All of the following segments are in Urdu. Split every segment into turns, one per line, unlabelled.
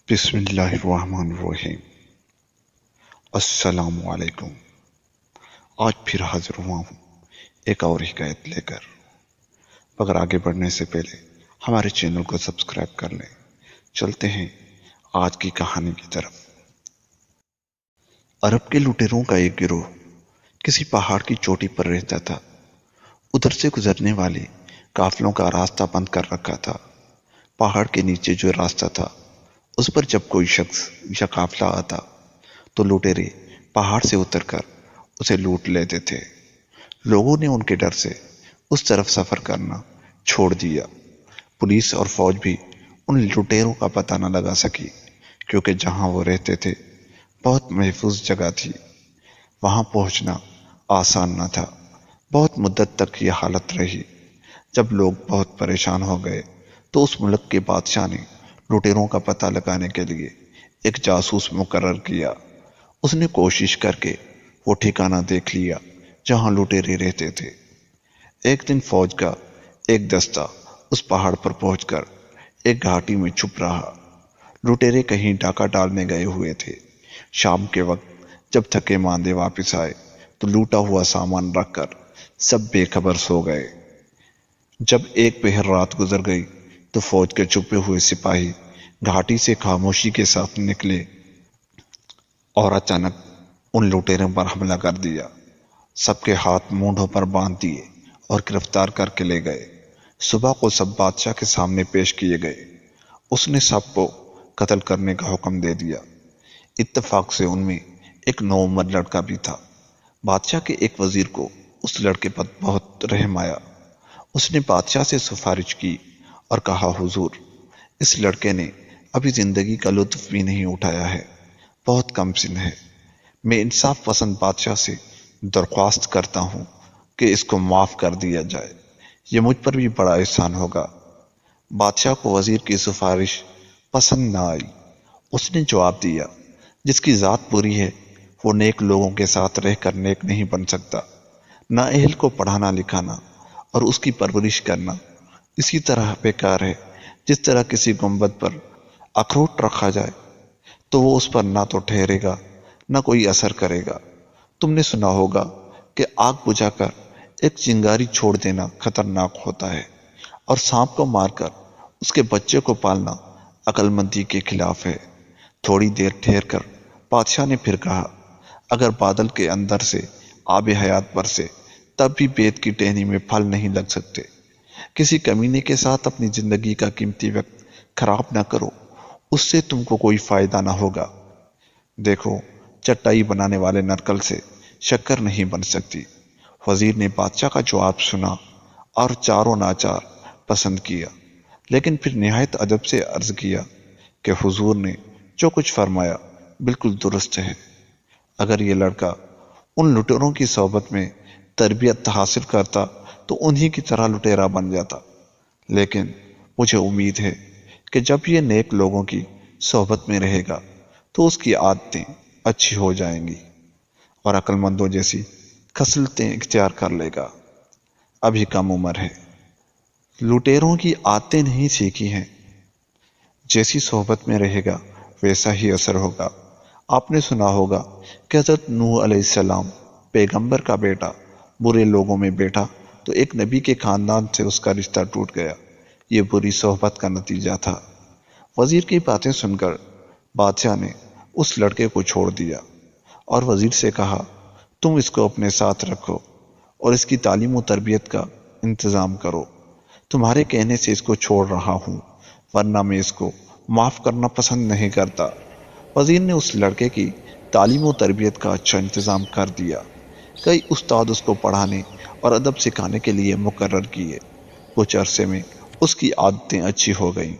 بسم اللہ الرحمن الرحیم۔ السلام علیکم۔ آج پھر حاضر ہوا ہوں ایک اور حکایت لے کر، مگر آگے بڑھنے سے پہلے ہمارے چینل کو سبسکرائب کر لیں۔ چلتے ہیں آج کی کہانی کی طرف۔ عرب کے لٹیروں کا ایک گروہ کسی پہاڑ کی چوٹی پر رہتا تھا۔ ادھر سے گزرنے والے قافلوں کا راستہ بند کر رکھا تھا۔ پہاڑ کے نیچے جو راستہ تھا اس پر جب کوئی شخص یا قافلہ آتا تو لٹیرے پہاڑ سے اتر کر اسے لوٹ لیتے تھے۔ لوگوں نے ان کے ڈر سے اس طرف سفر کرنا چھوڑ دیا۔ پولیس اور فوج بھی ان لٹیروں کا پتہ نہ لگا سکی، کیونکہ جہاں وہ رہتے تھے بہت محفوظ جگہ تھی۔ وہاں پہنچنا آسان نہ تھا۔ بہت مدت تک یہ حالت رہی۔ جب لوگ بہت پریشان ہو گئے تو اس ملک کے بادشاہ نے لٹیروں کا پتہ لگانے کے لیے ایک جاسوس مقرر کیا۔ اس نے کوشش کر کے وہ ٹھکانہ دیکھ لیا جہاں لٹیرے رہتے تھے۔ ایک دن فوج کا ایک دستہ اس پہاڑ پر پہنچ کر ایک گھاٹی میں چھپ رہا۔ لٹیرے کہیں ڈاکہ ڈالنے گئے ہوئے تھے۔ شام کے وقت جب تھکے ماندے واپس آئے تو لوٹا ہوا سامان رکھ کر سب بے خبر سو گئے۔ جب ایک پہر رات گزر گئی تو فوج کے چھپے ہوئے سپاہی گھاٹی سے خاموشی کے ساتھ نکلے اور اچانک ان لٹیروں پر حملہ کر دیا۔ سب کے ہاتھ مونڈھوں پر باندھ دیے اور گرفتار کر کے لے گئے۔ صبح کو سب بادشاہ کے سامنے پیش کیے گئے۔ اس نے سب کو قتل کرنے کا حکم دے دیا۔ اتفاق سے ان میں ایک نوعمر لڑکا بھی تھا۔ بادشاہ کے ایک وزیر کو اس لڑکے پر بہت رحم آیا۔ اس نے بادشاہ سے سفارش کی اور کہا، حضور، اس لڑکے نے ابھی زندگی کا لطف بھی نہیں اٹھایا ہے، بہت کم سن ہے۔ میں انصاف پسند بادشاہ سے درخواست کرتا ہوں کہ اس کو معاف کر دیا جائے، یہ مجھ پر بھی بڑا احسان ہوگا۔ بادشاہ کو وزیر کی سفارش پسند نہ آئی۔ اس نے جواب دیا، جس کی ذات بری ہے وہ نیک لوگوں کے ساتھ رہ کر نیک نہیں بن سکتا۔ نااہل کو پڑھانا لکھانا اور اس کی پرورش کرنا اسی طرح بیکار ہے جس طرح کسی گنبد پر اخروٹ رکھا جائے تو وہ اس پر نہ تو ٹھہرے گا نہ کوئی اثر کرے گا۔ تم نے سنا ہوگا کہ آگ بجھا کر ایک چنگاری چھوڑ دینا خطرناک ہوتا ہے، اور سانپ کو مار کر اس کے بچے کو پالنا عقل مندی کے خلاف ہے۔ تھوڑی دیر ٹھہر کر بادشاہ نے پھر کہا، اگر بادل کے اندر سے آب حیات برسے تب بھی بیت کی ٹہنی میں پھل نہیں لگ سکتے۔ کسی کمینے کے ساتھ اپنی زندگی کا قیمتی وقت خراب نہ کرو، اس سے تم کو کوئی فائدہ نہ ہوگا۔ دیکھو، چٹائی بنانے والے نرکل سے شکر نہیں بن سکتی۔ وزیر نے بادشاہ کا جواب سنا اور چاروں ناچار پسند کیا، لیکن پھر نہایت ادب سے عرض کیا کہ حضور نے جو کچھ فرمایا بالکل درست ہے۔ اگر یہ لڑکا ان لٹیروں کی صحبت میں تربیت حاصل کرتا تو انہی کی طرح لٹیرا بن جاتا، لیکن مجھے امید ہے کہ جب یہ نیک لوگوں کی صحبت میں رہے گا تو اس کی عادتیں اچھی ہو جائیں گی اور عقل مندوں جیسی خصلتیں اختیار کر لے گا۔ ابھی کم عمر ہے، لٹیروں کی عادتیں نہیں سیکھی ہیں، جیسی صحبت میں رہے گا ویسا ہی اثر ہوگا۔ آپ نے سنا ہوگا کہ حضرت نوح علیہ السلام پیغمبر کا بیٹا برے لوگوں میں بیٹھا تو ایک نبی کے خاندان سے اس کا رشتہ ٹوٹ گیا۔ یہ بری صحبت کا نتیجہ تھا۔ وزیر کی باتیں سن کر بادشاہ نے اس لڑکے کو چھوڑ دیا اور وزیر سے کہا، تم اس کو اپنے ساتھ رکھو اور اس کی تعلیم و تربیت کا انتظام کرو۔ تمہارے کہنے سے اس کو چھوڑ رہا ہوں، ورنہ میں اس کو معاف کرنا پسند نہیں کرتا۔ وزیر نے اس لڑکے کی تعلیم و تربیت کا اچھا انتظام کر دیا۔ کئی استاد اس کو پڑھانے اور ادب سکھانے کے لیے مقرر کیے۔ کچھ عرصے میں اس کی عادتیں اچھی ہو گئیں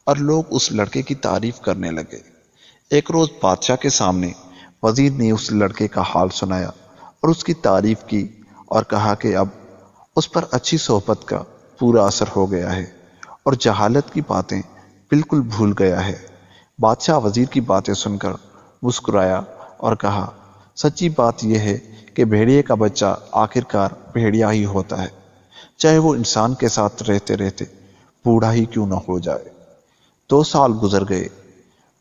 اور لوگ اس لڑکے کی تعریف کرنے لگے۔ ایک روز بادشاہ کے سامنے وزیر نے اس لڑکے کا حال سنایا اور اس کی تعریف کی اور کہا کہ اب اس پر اچھی صحبت کا پورا اثر ہو گیا ہے اور جہالت کی باتیں بالکل بھول گیا ہے۔ بادشاہ وزیر کی باتیں سن کر مسکرایا اور کہا، سچی بات یہ ہے کہ بھیڑیے کا بچہ آخرکار بھیڑیا ہی ہوتا ہے، چاہے وہ انسان کے ساتھ رہتے رہتے بوڑھا ہی کیوں نہ ہو جائے۔ 2 سال گزر گئے۔